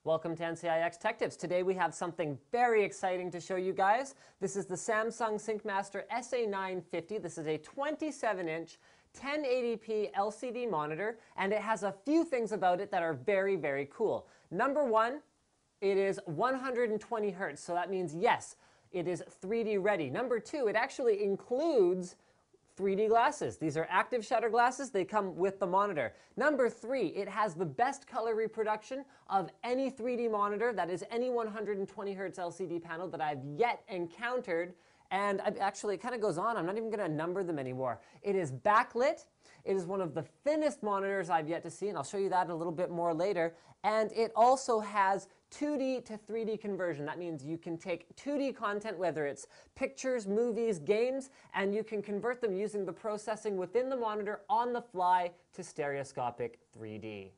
Welcome to NCIX Tech Tips. Today we have something very exciting to show you guys. This is the Samsung SyncMaster SA950. This is a 27-inch 1080p LCD monitor, and it has a few things about it that are very, very cool. Number one, it is 120 hertz, so that means yes, it is 3D ready. Number two, it actually includes 3D glasses. These are active shutter glasses. They come with the monitor. Number three, it has the best color reproduction of any 3D monitor, that is any 120 hertz LCD panel that I've yet encountered. And actually, it kind of goes on. I'm not even going to number them anymore. It is backlit. It is one of the thinnest monitors I've yet to see, and I'll show you that a little bit more later. And it also has 2D to 3D conversion. That means you can take 2D content, whether it's pictures, movies, games, and you can convert them using the processing within the monitor on the fly to stereoscopic 3D.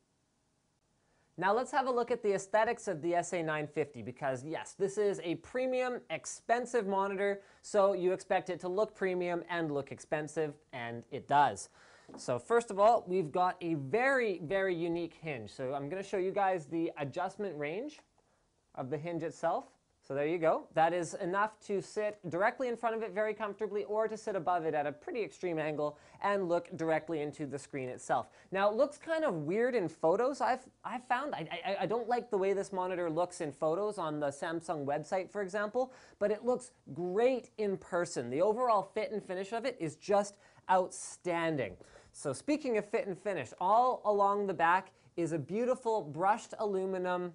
Now let's have a look at the aesthetics of the SA950, because yes, this is a premium, expensive monitor, so you expect it to look premium and look expensive, and it does. So first of all, we've got a very, very unique hinge. So I'm going to show you guys the adjustment range of the hinge itself. So there you go. That is enough to sit directly in front of it very comfortably, or to sit above it at a pretty extreme angle and look directly into the screen itself. Now it looks kind of weird in photos. I've found I don't like the way this monitor looks in photos on the Samsung website, for example, but it looks great in person. The overall fit and finish of it is just outstanding. So speaking of fit and finish, all along the back is a beautiful brushed aluminum.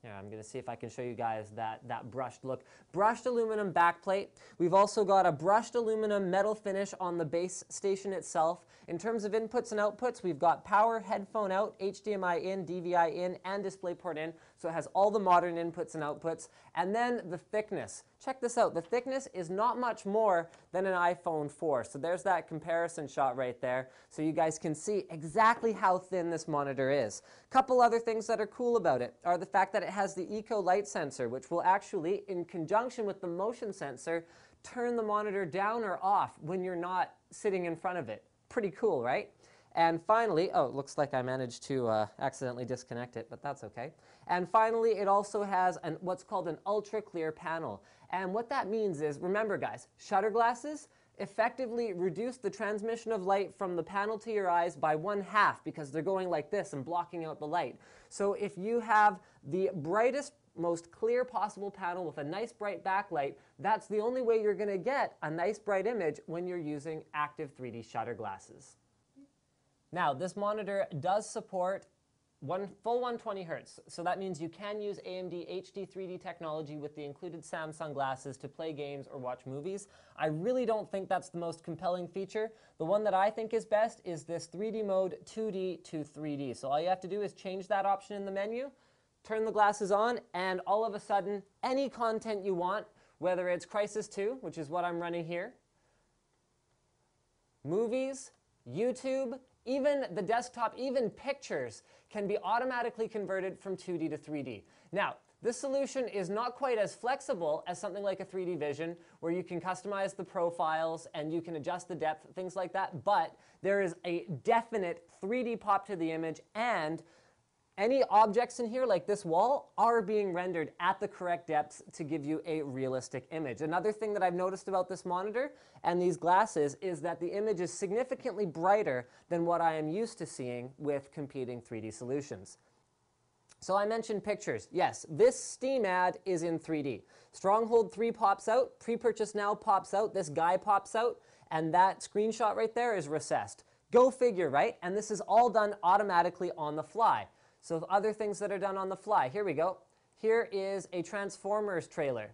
Yeah, I'm going to see if I can show you guys that brushed look. Brushed aluminum backplate. We've also got a brushed aluminum metal finish on the base station itself. In terms of inputs and outputs, we've got power, headphone out, HDMI in, DVI in, and DisplayPort in. So it has all the modern inputs and outputs. And then the thickness. Check this out. The thickness is not much more than an iPhone 4. So there's that comparison shot right there. So you guys can see exactly how thin this monitor is. A couple other things that are cool about it are the fact that it has the Eco light sensor, which will actually, in conjunction with the motion sensor, turn the monitor down or off when you're not sitting in front of it. Pretty cool, right? And finally, oh, it looks like I managed to accidentally disconnect it, but that's okay. And finally, it also has what's called an ultra clear panel. And what that means is, remember guys, shutter glasses effectively reduce the transmission of light from the panel to your eyes by 1/2, because they're going like this and blocking out the light. So if you have the brightest, most clear possible panel with a nice bright backlight, that's the only way you're going to get a nice bright image when you're using active 3D shutter glasses. Now, this monitor does support full 120 hertz, so that means you can use AMD HD 3D technology with the included Samsung glasses to play games or watch movies. I really don't think that's the most compelling feature. The one that I think is best is this 3D mode 2D to 3D. So all you have to do is change that option in the menu, turn the glasses on, and all of a sudden, any content you want, whether it's Crisis 2, which is what I'm running here, movies, YouTube, even the desktop, even pictures can be automatically converted from 2D to 3D. Now, this solution is not quite as flexible as something like a 3D Vision, where you can customize the profiles and you can adjust the depth, things like that, but there is a definite 3D pop to the image, and any objects in here, like this wall, are being rendered at the correct depths to give you a realistic image. Another thing that I've noticed about this monitor and these glasses is that the image is significantly brighter than what I am used to seeing with competing 3D solutions. So I mentioned pictures. Yes, this Steam ad is in 3D. Stronghold 3 pops out, pre-purchase now pops out, this guy pops out, and that screenshot right there is recessed. Go figure, right? And this is all done automatically on the fly. So other things that are done on the fly. Here we go. Here is a Transformers trailer.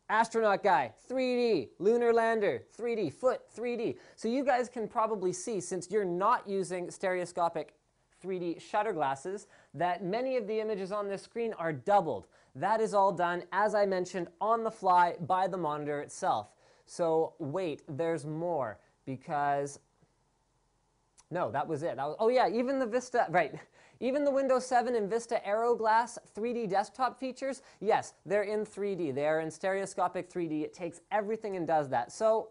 Astronaut guy, 3D. Lunar lander, 3D. Foot, 3D. So you guys can probably see, since you're not using stereoscopic 3D shutter glasses, that many of the images on this screen are doubled. That is all done, as I mentioned, on the fly by the monitor itself. So wait, there's more, because no, that was it. Oh yeah, even the Vista, right. Even the Windows 7 and Vista Aero Glass 3D desktop features, yes, they're in 3D. They are in stereoscopic 3D. It takes everything and does that. So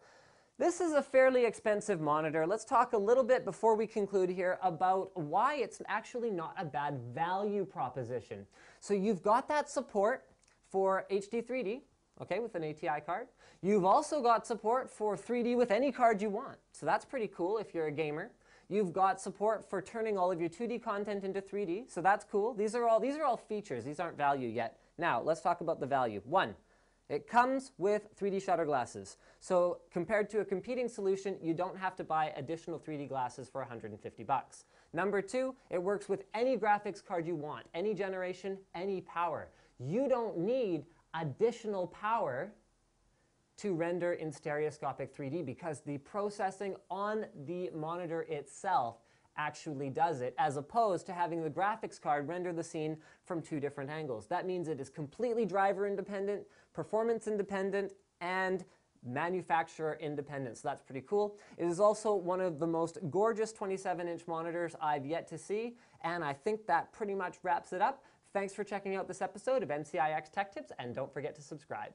This is a fairly expensive monitor. Let's talk a little bit before we conclude here about why it's actually not a bad value proposition. So you've got that support for HD 3D, okay, with an ATI card. You've also got support for 3D with any card you want. So that's pretty cool if you're a gamer. You've got support for turning all of your 2D content into 3D. So that's cool. These are all features. These aren't value yet. Now, let's talk about the value. One, it comes with 3D shutter glasses. So compared to a competing solution, you don't have to buy additional 3D glasses for 150 bucks. Number two, it works with any graphics card you want, any generation, any power. You don't need additional power to render in stereoscopic 3D because the processing on the monitor itself actually does it, as opposed to having the graphics card render the scene from two different angles. That means it is completely driver independent, performance independent, and manufacturer independent. So that's pretty cool. It is also one of the most gorgeous 27-inch monitors I've yet to see, and I think that pretty much wraps it up. Thanks for checking out this episode of NCIX Tech Tips, and don't forget to subscribe.